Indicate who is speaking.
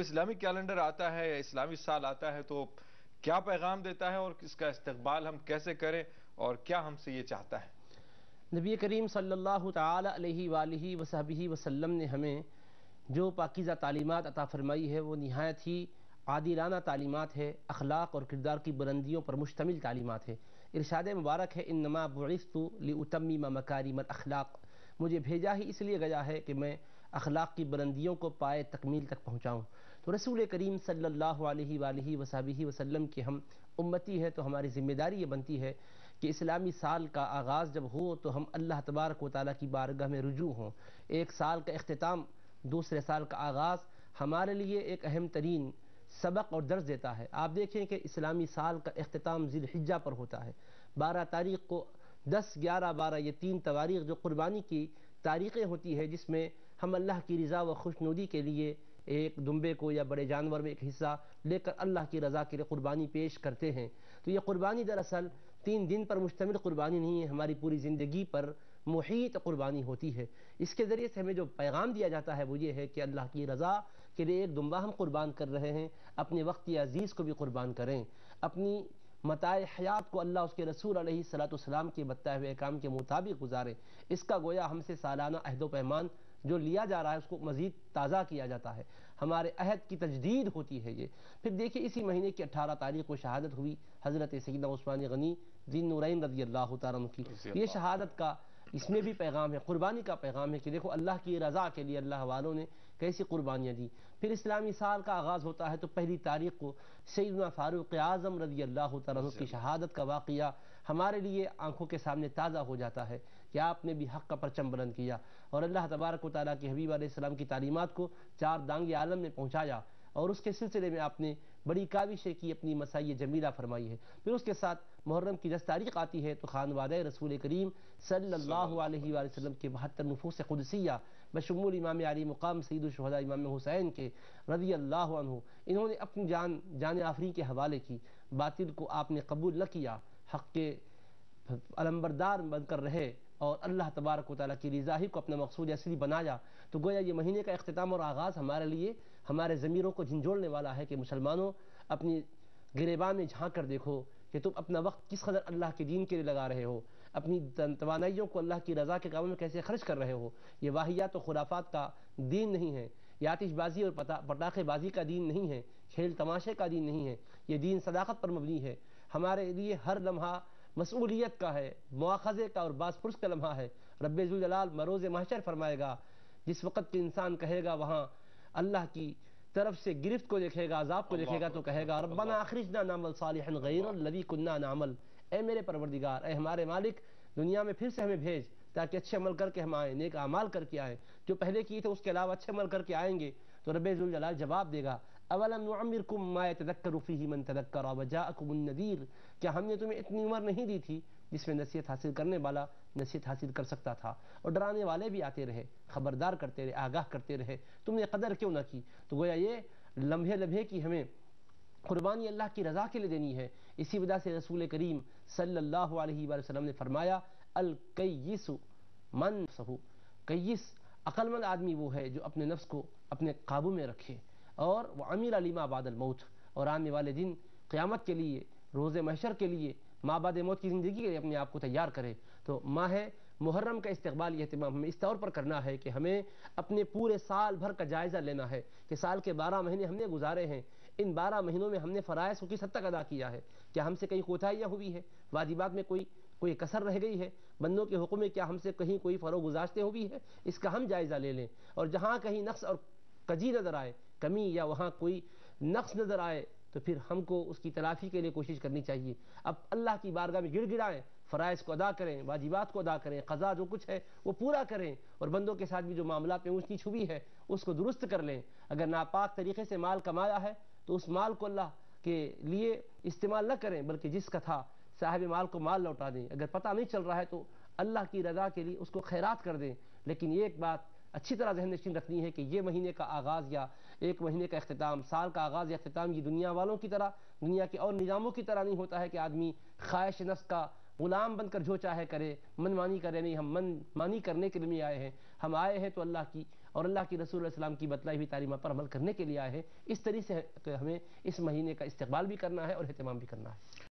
Speaker 1: اسلامی کیلنڈر آتا ہے یا اسلامی سال آتا ہے تو کیا پیغام دیتا ہے اور اس کا استقبال ہم کیسے کریں اور کیا ہم سے یہ چاہتا ہے؟
Speaker 2: نبی کریم صلی اللہ تعالی علیہ وآلہ وصحبہ وسلم نے ہمیں جو پاکیزہ تعلیمات عطا فرمائی ہے وہ نہایت ہی عادلانہ تعلیمات ہے، اخلاق اور کردار کی بلندیوں پر مشتمل تعلیمات ہے۔ ارشاد مبارک ہے انما بعثت لاتمم مکارم الاخلاق، مجھے بھیجا ہی اس لیے گیا ہے کہ میں اخلاق کی بلندیوں کو پائے تکمیل تک پہنچاؤں۔ تو رسول کریم صلی اللہ علیہ وآلہ وصحبہ وسلم کے ہم امتی ہے تو ہماری ذمہ داری یہ بنتی ہے کہ اسلامی سال کا آغاز جب ہو تو ہم اللہ تبارک و تعالیٰ کی بارگاہ میں رجوع ہوں۔ ایک سال کا اختتام، دوسرے سال کا آغاز ہمارے لیے ایک اہم ترین سبق اور درس دیتا ہے۔ آپ دیکھیں کہ اسلامی سال کا اختتام ذی الحجہ پر ہوتا ہے۔ 12 تاریخ کو 10، 11، 12 یہ 3 تواریخ جو قربانی کی تاریخیں ہوتی ہے، جس میں ہم اللہ کی رضا و خوشنودی کے لیے ایک دمبے کو یا بڑے جانور میں ایک حصہ لے کر اللہ کی رضا کے لیے قربانی پیش کرتے ہیں۔ تو یہ قربانی دراصل 3 دن پر مشتمل قربانی نہیں ہے، ہماری پوری زندگی پر محیط قربانی ہوتی ہے۔ اس کے ذریعے سے ہمیں جو پیغام دیا جاتا ہے وہ یہ ہے کہ اللہ کی رضا کے لیے ایک دمبا ہم قربان کر رہے ہیں، اپنے وقت عزیز کو بھی قربان کریں، اپنی متاع حیات کو اللہ اس کے رسول علیہ الصلوۃ والسلام کے بتائے ہوئے احکام کے مطابق گزاریں۔ اس کا گویا ہم سے سالانہ عہد و پیمان جو لیا جا رہا ہے اس کو مزید تازہ کیا جاتا ہے، ہمارے عہد کی تجدید ہوتی ہے یہ۔ پھر دیکھیں اسی مہینے کی 18 تاریخ کو شہادت ہوئی حضرت سیدنا عثمان غنی ذی النورین رضی اللہ تعالیٰ عنہ کی۔ یہ شہادت کا اس میں بھی پیغام ہے، قربانی کا پیغام ہے کہ دیکھو اللہ کی رضا کے لیے اللہ والوں نے کیسی قربانیاں دی۔ پھر اسلامی سال کا آغاز ہوتا ہے تو 1 تاریخ کو سیدنا فاروق اعظم رضی اللہ تعالیٰ عنہ کی شہادت کا واقعہ ہمارے لیے آنکھوں کے سامنے تازہ ہو جاتا ہے کہ آپ نے بھی حق کا پرچم بلند کیا اور اللہ تبارک و تعالیٰ کے حبیب علیہ السلام کی تعلیمات کو 4 دانگ عالم میں پہنچایا، اور اس کے سلسلے میں آپ نے بڑی کاوشیں کی، اپنی مساعی جمیلہ فرمائی ہے۔ پھر اس کے ساتھ محرم کی 10 تاریخ آتی ہے تو خانوادہ رسول کریم صلی اللہ علیہ وآلہ وسلم کے 72 نفوس قدسیہ بشمول امام علی مقام سید الشہداء امام حسین کے رضی اللہ عنہ، انہوں نے اپنی جان آفرین کے حوالے کی، باطل کو آپ نے قبول نہ کیا، حق کے علمبردار بن کر رہے اور اللہ تبارک و تعالیٰ کی رضا ہی کو اپنا مقصود اصلی بنایا۔ تو گویا یہ مہینے کا اختتام اور آغاز ہمارے لیے ہمارے ضمیروں کو جھنجھوڑنے والا ہے کہ مسلمانوں اپنی گریباں میں جھانک کر دیکھو کہ تم اپنا وقت کس قدر اللہ کے دین کے لیے لگا رہے ہو، اپنی توانائیوں کو اللہ کی رضا کے کاموں میں کیسے خرچ کر رہے ہو۔ یہ واہیات و خرافات کا دین نہیں ہے، یہ آتش بازی اور پٹاخے بازی کا دین نہیں ہے، کھیل تماشے کا دین نہیں ہے، یہ دین صداقت پر مبنی ہے۔ ہمارے لیے ہر لمحہ مسئولیت کا ہے، مواخذے کا اور باز پرس کا لمحہ ہے۔ رب ذوالجلال بروز محشر فرمائے گا، جس وقت کہ انسان کہے گا وہاں اللہ کی طرف سے گرفت کو دیکھے گا، عذاب کو دیکھے گا، تو کہے گا ربنا اخرجنا نعمل صالحا غیر الذی کنا نعمل، اے میرے پروردگار، اے ہمارے مالک، دنیا میں پھر سے ہمیں بھیج تاکہ اچھے عمل کر کے ہم آئیں، نیک اعمال کر کے آئیں، جو پہلے کیے تھے اس کے علاوہ اچھے عمل کر کے آئیں گے۔ تو رب ذوالجلال جواب دے گا اولم نعمرکم ما یتذکر فیہ من تذکر وجاءکم النذیر، کیا ہم نے تمہیں اتنی عمر نہیں دی تھی جس میں نصیحت حاصل کرنے والا نصیحت حاصل کر سکتا تھا، اور ڈرانے والے بھی آتے رہے، خبردار کرتے رہے، آگاہ کرتے رہے، تم نے قدر کیوں نہ کی؟ تو گویا یہ لمحے لمحے کی ہمیں قربانی اللہ کی رضا کے لیے دینی ہے۔ اسی وجہ سے رسول کریم صلی اللہ علیہ وآلہ وسلم نے فرمایا الکیس من سہو، کیس عقل مند آدمی وہ ہے جو اپنے نفس کو اپنے قابو میں رکھے اور وہ عمل لما بعد الموت، اور آنے والے دن قیامت کے لیے، روز محشر کے لیے، ماں بعد موت کی زندگی کے لیے اپنے آپ کو تیار کرے۔ تو ماہ محرم کا استقبال یہ اہتمام ہمیں اس طور پر کرنا ہے کہ ہمیں اپنے پورے سال بھر کا جائزہ لینا ہے کہ سال کے 12 مہینے ہم نے گزارے ہیں، ان 12 مہینوں میں ہم نے فرائض کو کس حد تک ادا کیا ہے، کیا ہم سے کہیں کوتاہیاں ہوئی ہے، واجبات میں کوئی کسر رہ گئی ہے، بندوں کے حقوق میں کیا ہم سے کہیں کوئی فروغ گزاشتے ہوئی ہے، اس کا ہم جائزہ لے لیں، اور جہاں کہیں نقص اور کجی نظر آئے، کمی یا وہاں کوئی نقص نظر آئے تو پھر ہم کو اس کی تلافی کے لیے کوشش کرنی چاہیے۔ اب اللہ کی بارگاہ میں گڑ گڑائیں، فرائض کو ادا کریں، واجبات کو ادا کریں، قضا جو کچھ ہے وہ پورا کریں، اور بندوں کے ساتھ بھی جو معاملات میں اونچ نیچ ہوئی ہے اس کو درست کر لیں۔ اگر ناپاک طریقے سے مال کمایا ہے تو اس مال کو اللہ کے لیے استعمال نہ کریں، بلکہ جس کا تھا صاحب مال کو مال لوٹا دیں۔ اگر پتہ نہیں چل رہا ہے تو اللہ کی رضا کے لیے اس کو خیرات کر دیں۔ لیکن یہ ایک بات اچھی طرح ذہن نشین رکھنی ہے کہ یہ مہینے کا آغاز یا ایک مہینے کا اختتام، سال کا آغاز یا اختتام، یہ دنیا والوں کی طرح، دنیا کے اور نظاموں کی طرح نہیں ہوتا ہے کہ آدمی خواہش نفس کا غلام بن کر جو چاہے کرے، من مانی کرے۔ نہیں، ہم من مانی کرنے کے لیے آئے ہیں، ہم آئے ہیں تو اللہ کی اور اللہ کی رسول علیہ السلام کی بتلائی ہوئی تعلیمات پر عمل کرنے کے لیے آئے ہیں. اس طریقے سے ہمیں اس مہینے کا استقبال بھی کرنا ہے اور اہتمام بھی کرنا ہے.